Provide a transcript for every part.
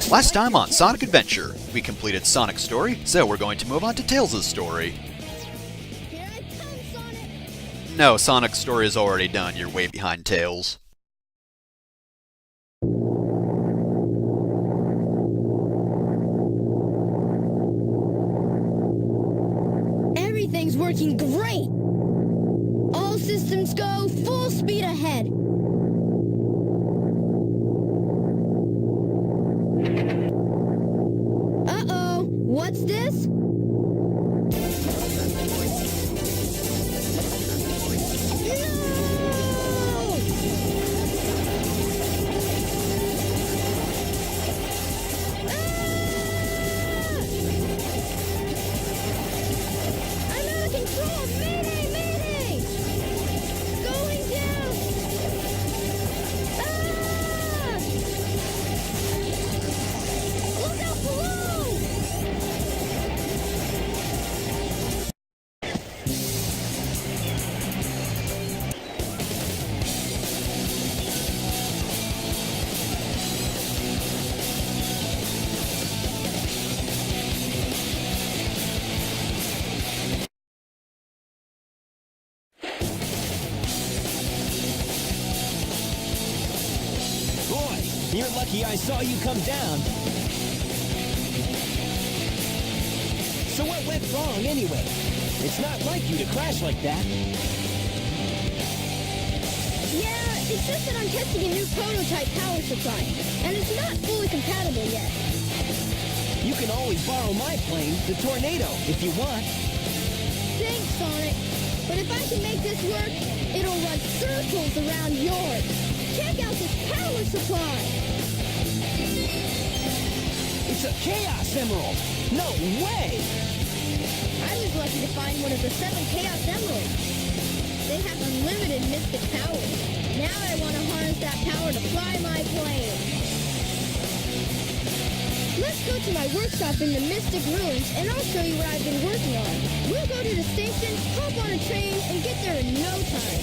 Last time on Sonic Adventure, we completed Sonic's story, so we're going to move on to Tails' story. Here I come, Sonic! No, Sonic's story is already done, you're way behind Tails. Everything's working great! All systems go, full speed ahead! Uh-oh, what's this? No! I'm out of control! Mayday! Mayday! Going down! Ah! Look out below! Boy, you're lucky I saw you come down. So what went wrong anyway? It's not like you to crash like that. Yeah, it's just that I'm testing a new prototype power supply, and it's not fully compatible yet. You can always borrow my plane, the Tornado, if you want. Thanks, Sonic. But if I can make this work, it'll run circles around yours. Check out this power supply. It's a Chaos Emerald! No way! I was lucky to find one of the 7 Chaos Emeralds. They have unlimited mystic power. Now I want to harness that power to fly my plane. Let's go to my workshop in the Mystic Ruins, and I'll show you what I've been working on. We'll go to the station, hop on a train, and get there in no time.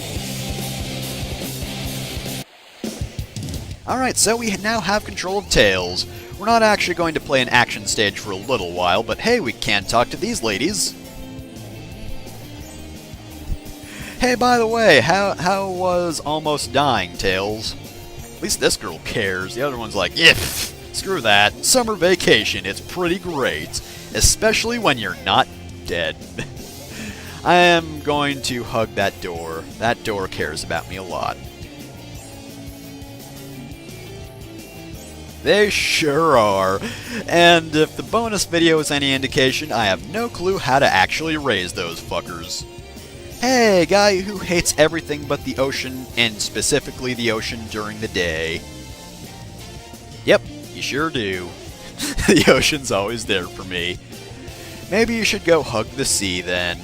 Alright, so we now have control of Tails. We're not actually going to play an action stage for a little while, but hey, we can talk to these ladies. Hey, by the way, how was almost dying, Tails? At least this girl cares. The other one's like, if screw that. Summer vacation, it's pretty great. Especially when you're not dead. I am going to hug that door. That door cares about me a lot. They sure are. And if the bonus video is any indication, I have no clue how to actually raise those fuckers. Hey, guy who hates everything but the ocean, and specifically the ocean during the day. Yep, you sure do. The ocean's always there for me. Maybe you should go hug the sea then.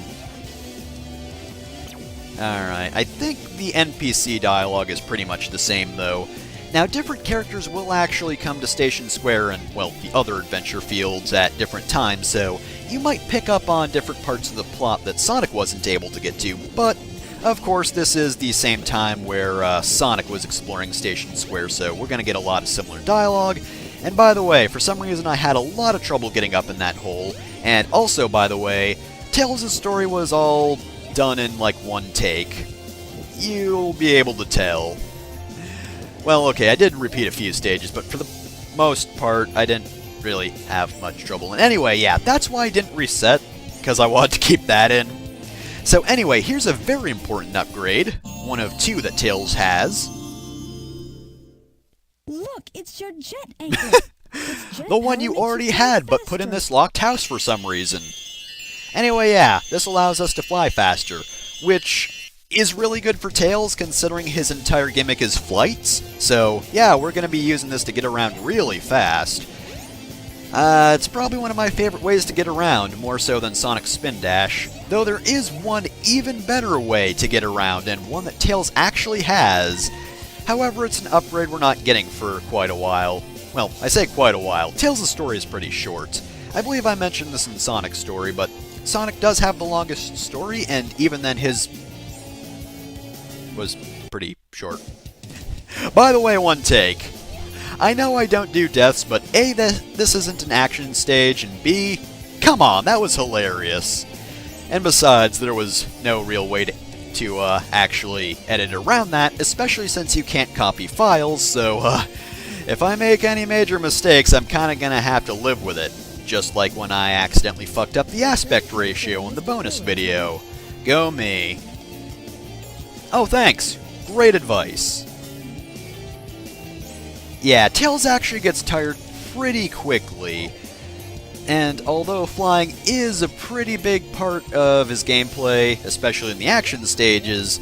Alright, I think the NPC dialogue is pretty much the same though. Now, different characters will actually come to Station Square and, well, the other adventure fields at different times, so you might pick up on different parts of the plot that Sonic wasn't able to get to, but, of course, this is the same time where Sonic was exploring Station Square, so we're going to get a lot of similar dialogue. And by the way, for some reason I had a lot of trouble getting up in that hole, and also, by the way, Tails' story was all done in, like, one take. You'll be able to tell. Well, okay, I did repeat a few stages, but for the most part, I didn't really have much trouble. And anyway, yeah, that's why I didn't reset, because I wanted to keep that in. So anyway, here's a very important upgrade, one of 2 that Tails has. Look, it's your jet anchor. The one you already had, but put in this locked house for some reason. Anyway, yeah, this allows us to fly faster, which is really good for Tails, considering his entire gimmick is flights. So, yeah, we're going to be using this to get around really fast. It's probably one of my favorite ways to get around, more so than Sonic's Spin Dash. Though there is one even better way to get around, and one that Tails actually has. However, it's an upgrade we're not getting for quite a while. Well, I say quite a while. Tails' story is pretty short. I believe I mentioned this in Sonic's story, but Sonic does have the longest story, and even then his was pretty short. By the way, one take. I know I don't do deaths, but A, this isn't an action stage, and B, come on, that was hilarious. And besides, there was no real way to actually edit around that, especially since you can't copy files, so if I make any major mistakes, I'm kinda gonna have to live with it. Just like when I accidentally fucked up the aspect ratio in the bonus video. Go me. Oh, thanks. Great advice. Yeah, Tails actually gets tired pretty quickly, and although flying is a pretty big part of his gameplay, especially in the action stages,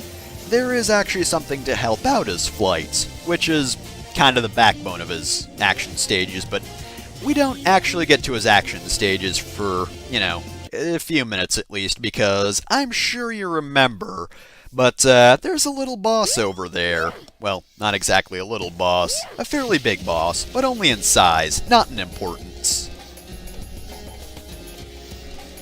there is actually something to help out his flight, which is kind of the backbone of his action stages, but we don't actually get to his action stages for, you know, a few minutes at least, because I'm sure you remember, but there's a little boss over there. Well, not exactly a little boss, a fairly big boss, but only in size, not in importance.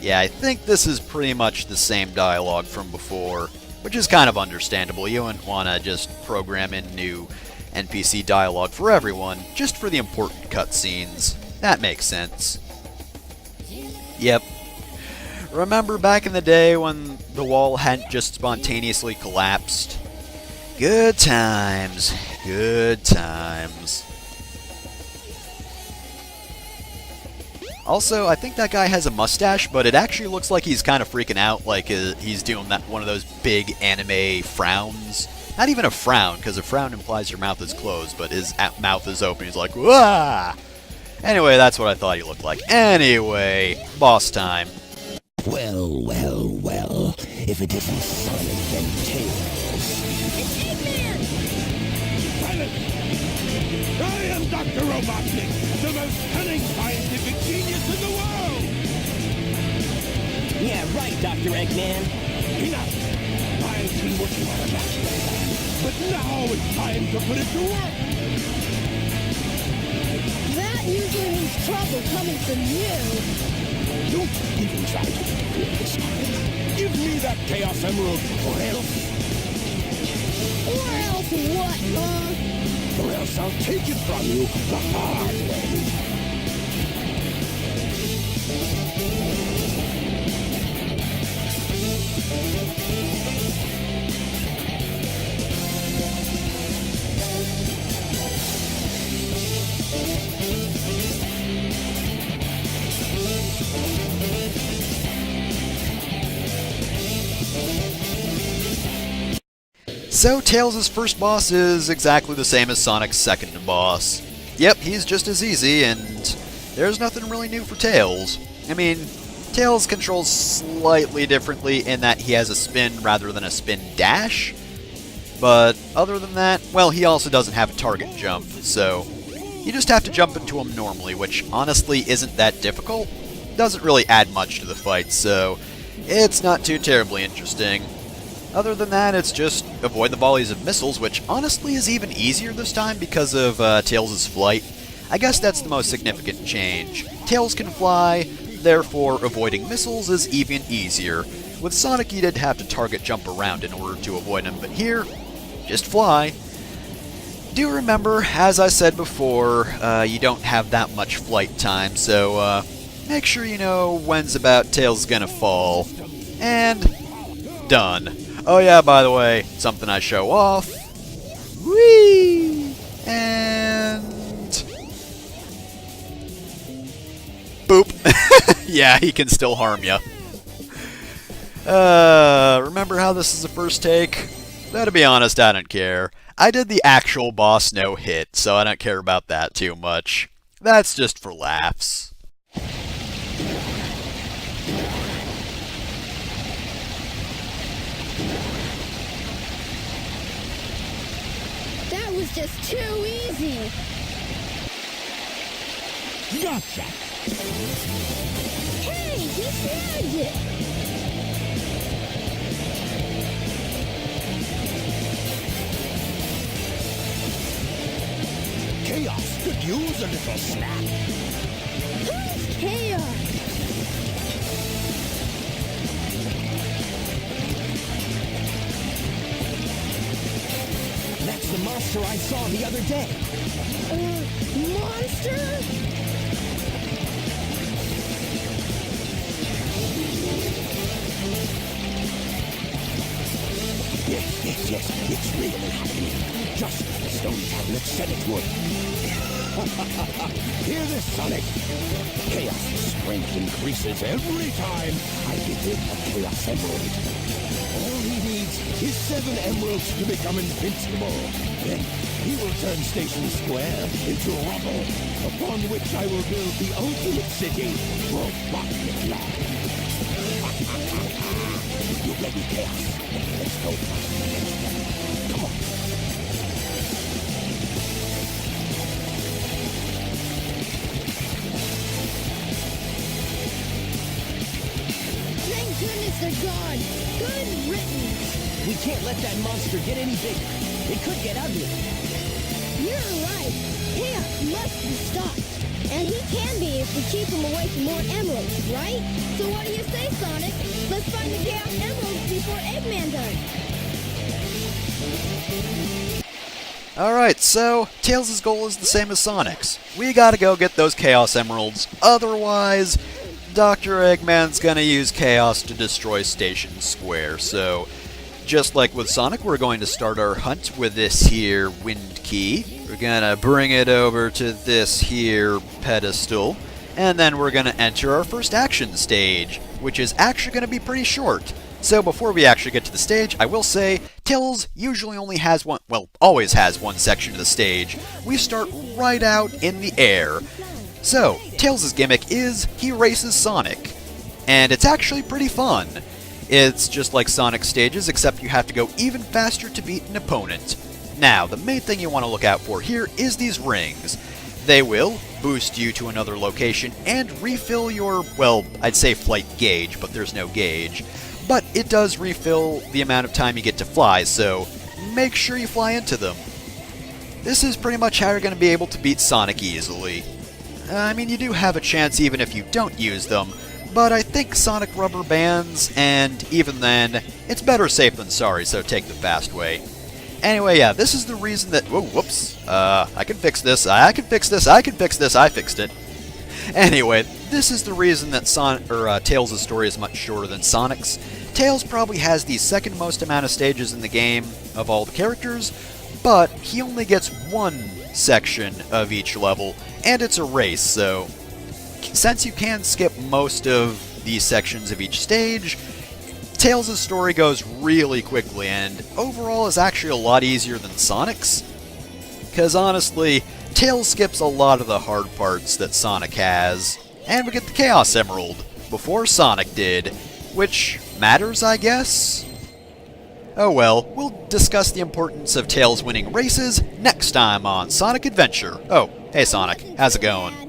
Yeah, I think this is pretty much the same dialogue from before, which is kind of understandable. You wouldn't want to just program in new NPC dialogue for everyone, just for the important cutscenes. That makes sense. Yep. Remember back in the day when the wall hadn't just spontaneously collapsed? Good times. Good times. Also, I think that guy has a mustache, but it actually looks like he's kind of freaking out, like he's doing that one of those big anime frowns. Not even a frown, because a frown implies your mouth is closed, but his mouth is open. He's like, wah! Anyway, that's what I thought he looked like. Anyway, boss time. Well, well, well. If it isn't Sonic and Tails. It's Eggman! Silence! I am Dr. Robotnik, the most cunning scientific genius in the world! Yeah, right, Dr. Eggman. Enough! I've been working on a master plan, but now it's time to put it to work! That usually means trouble coming from you. Don't even try to interfere this time. Give me that Chaos Emerald, or else... Or else what, huh? Or else I'll take it from you the hard way. So Tails' first boss is exactly the same as Sonic's second boss. Yep, he's just as easy, and there's nothing really new for Tails. I mean, Tails controls slightly differently in that he has a spin rather than a spin dash, but other than that, well, he also doesn't have a target jump, so you just have to jump into him normally, which honestly isn't that difficult. Doesn't really add much to the fight, so it's not too terribly interesting. Other than that, it's just avoid the volleys of missiles, which honestly is even easier this time because of Tails' flight. I guess that's the most significant change. Tails can fly, therefore avoiding missiles is even easier. With Sonic, you did have to target jump around in order to avoid them, but here, just fly. Do remember, as I said before, you don't have that much flight time, so make sure you know when's about Tails gonna fall. And done. Oh yeah, by the way, something I show off. Whee! And boop. Yeah, he can still harm you. Remember how this is the first take? Though to be honest, I don't care. I did the actual boss no-hit, so I don't care about that too much. That's just for laughs. That was just too easy. Gotcha! Hey, he snagged it. Chaos could use a little snap. Who's Chaos? That's the monster I saw the other day. monster? Yes, it's really happening. Just as the stone tablet said it would. Hear this, Sonic? Chaos' strength increases every time I give him a Chaos Emerald. All he needs is 7 emeralds to become invincible. Then he will turn Station Square into rubble, upon which I will build the ultimate city, Robotnik Land. You ready, Chaos? Let's go. Come on. Thank goodness they're gone. Good riddance. We can't let that monster get any bigger. It could get ugly. You're right. Chaos must be stopped. And he can be if we keep him away from more emeralds, right? So what do you say, Sonic? Let's find the Chaos Emeralds before Eggman does. Alright, so Tails' goal is the same as Sonic's. We gotta go get those Chaos Emeralds, otherwise Dr. Eggman's gonna use Chaos to destroy Station Square. So, just like with Sonic, we're going to start our hunt with this here Wind Key. We're gonna bring it over to this here pedestal, and then we're gonna enter our first action stage, which is actually gonna be pretty short. So before we actually get to the stage, I will say, Tails usually only has one, well, always has one section of the stage. We start right out in the air. So, Tails' gimmick is he races Sonic, and it's actually pretty fun. It's just like Sonic stages, except you have to go even faster to beat an opponent. Now, the main thing you want to look out for here is these rings. They will boost you to another location and refill your, well, I'd say flight gauge, but there's no gauge. But it does refill the amount of time you get to fly, so make sure you fly into them. This is pretty much how you're going to be able to beat Sonic easily. I mean, you do have a chance even if you don't use them, but I think Sonic rubber bands, and even then, it's better safe than sorry, so take the fast way. Anyway, yeah, this is the reason that... Whoa, whoops. I can fix this, I can fix this, I can fix this, I fixed it. Anyway, this is the reason that Tails' story is much shorter than Sonic's. Tails probably has the second most amount of stages in the game of all the characters, but he only gets one section of each level, and it's a race, so since you can skip most of these sections of each stage, Tails' story goes really quickly, and overall is actually a lot easier than Sonic's. Because honestly, Tails skips a lot of the hard parts that Sonic has, and we get the Chaos Emerald before Sonic did, which matters, I guess? Oh well, we'll discuss the importance of Tails winning races next time on Sonic Adventure. Oh, hey Sonic, how's it going?